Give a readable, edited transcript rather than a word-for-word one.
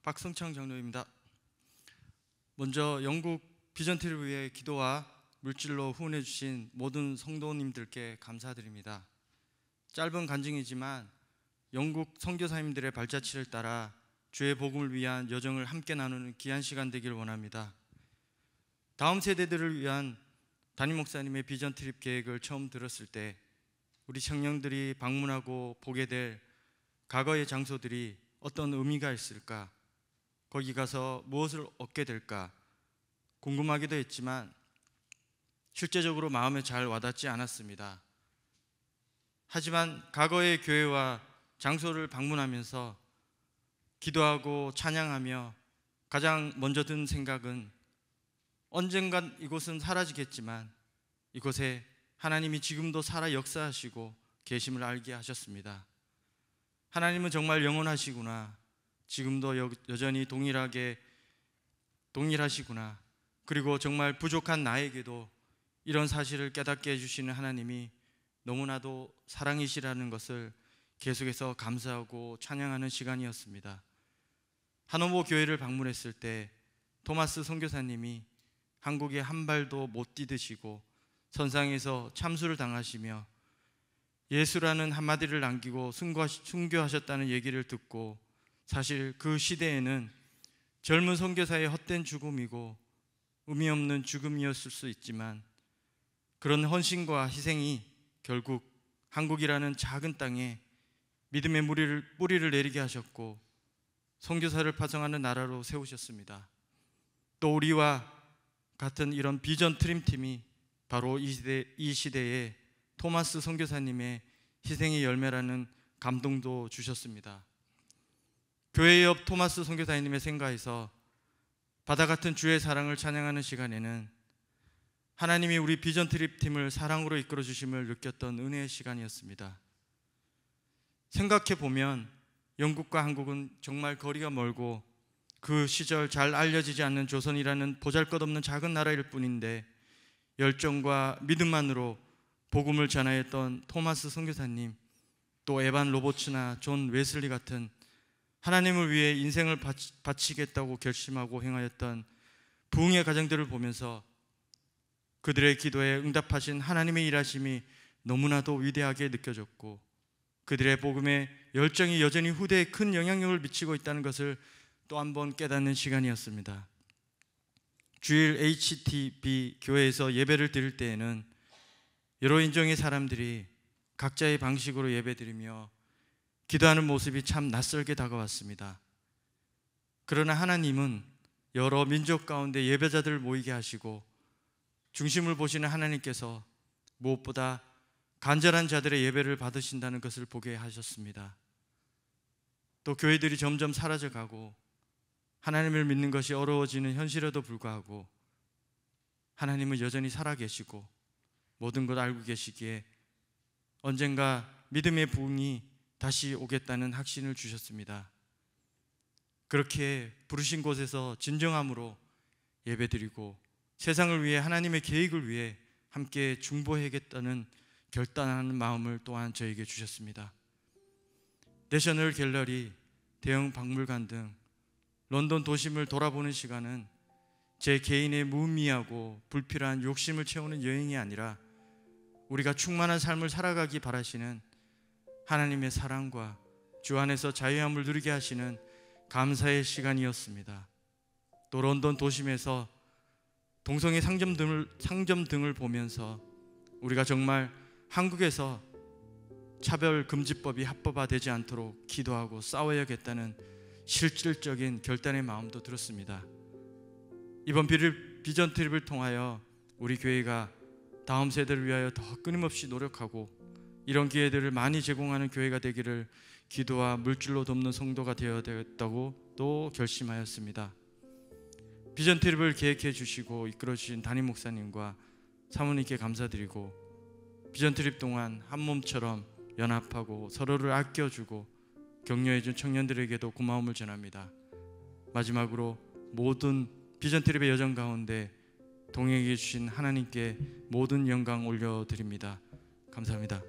박성창 장로입니다. 먼저 영국 비전트립을 위해 기도와 물질로 후원해 주신 모든 성도님들께 감사드립니다. 짧은 간증이지만 영국 선교사님들의 발자취를 따라 주의 복음을 위한 여정을 함께 나누는 귀한 시간 되길 원합니다. 다음 세대들을 위한 담임 목사님의 비전트립 계획을 처음 들었을 때 우리 청년들이 방문하고 보게 될 과거의 장소들이 어떤 의미가 있을까, 거기 가서 무엇을 얻게 될까 궁금하기도 했지만 실제적으로 마음에 잘 와닿지 않았습니다. 하지만 과거의 교회와 장소를 방문하면서 기도하고 찬양하며 가장 먼저 든 생각은 언젠간 이곳은 사라지겠지만 이곳에 하나님이 지금도 살아 역사하시고 계심을 알게 하셨습니다. 하나님은 정말 영원하시구나, 지금도 여전히 동일하시구나, 그리고 정말 부족한 나에게도 이런 사실을 깨닫게 해주시는 하나님이 너무나도 사랑이시라는 것을 계속해서 감사하고 찬양하는 시간이었습니다. 한호모 교회를 방문했을 때 토마스 선교사님이 한국에 한 발도 못 디디시고 선상에서 참수를 당하시며 예수라는 한마디를 남기고 순교하셨다는 얘기를 듣고, 사실 그 시대에는 젊은 선교사의 헛된 죽음이고 의미 없는 죽음이었을 수 있지만 그런 헌신과 희생이 결국 한국이라는 작은 땅에 믿음의 뿌리를 내리게 하셨고 선교사를 파송하는 나라로 세우셨습니다. 또 우리와 같은 이런 비전 트림팀이 바로 이 시대에 토마스 선교사님의 희생의 열매라는 감동도 주셨습니다. 교회 옆 토마스 선교사님의 생가에서 바다 같은 주의 사랑을 찬양하는 시간에는 하나님이 우리 비전 트립팀을 사랑으로 이끌어 주심을 느꼈던 은혜의 시간이었습니다. 생각해 보면 영국과 한국은 정말 거리가 멀고 그 시절 잘 알려지지 않는 조선이라는 보잘것없는 작은 나라일 뿐인데 열정과 믿음만으로 복음을 전하였던 토마스 선교사님, 또 에반 로버츠나 존 웨슬리 같은 하나님을 위해 인생을 바치겠다고 결심하고 행하였던 부흥의 가정들을 보면서 그들의 기도에 응답하신 하나님의 일하심이 너무나도 위대하게 느껴졌고 그들의 복음의 열정이 여전히 후대에 큰 영향력을 미치고 있다는 것을 또 한 번 깨닫는 시간이었습니다. 주일 HTB 교회에서 예배를 드릴 때에는 여러 인종의 사람들이 각자의 방식으로 예배드리며 기도하는 모습이 참 낯설게 다가왔습니다. 그러나 하나님은 여러 민족 가운데 예배자들을 모이게 하시고 중심을 보시는 하나님께서 무엇보다 간절한 자들의 예배를 받으신다는 것을 보게 하셨습니다. 또 교회들이 점점 사라져가고 하나님을 믿는 것이 어려워지는 현실에도 불구하고 하나님은 여전히 살아계시고 모든 걸 알고 계시기에 언젠가 믿음의 부흥이 다시 오겠다는 확신을 주셨습니다. 그렇게 부르신 곳에서 진정함으로 예배드리고 세상을 위해 하나님의 계획을 위해 함께 중보해야겠다는 결단하는 마음을 또한 저에게 주셨습니다. 내셔널 갤러리, 대형 박물관 등 런던 도심을 돌아보는 시간은 제 개인의 무의미하고 불필요한 욕심을 채우는 여행이 아니라 우리가 충만한 삶을 살아가기 바라시는 하나님의 사랑과 주 안에서 자유함을 누리게 하시는 감사의 시간이었습니다. 또 런던 도심에서 동성애 상점 등을 보면서 우리가 정말 한국에서 차별금지법이 합법화되지 않도록 기도하고 싸워야겠다는 실질적인 결단의 마음도 들었습니다. 이번 비전 트립을 통하여 우리 교회가 다음 세대를 위하여 더 끊임없이 노력하고 이런 기회들을 많이 제공하는 교회가 되기를 기도와 물질로 돕는 성도가 되어야 되겠다고 또 결심하였습니다. 비전 트립을 계획해 주시고 이끌어 주신 담임 목사님과 사모님께 감사드리고 비전 트립 동안 한 몸처럼 연합하고 서로를 아껴주고 격려해 준 청년들에게도 고마움을 전합니다. 마지막으로 모든 비전 트립의 여정 가운데 동행해 주신 하나님께 모든 영광 올려드립니다. 감사합니다.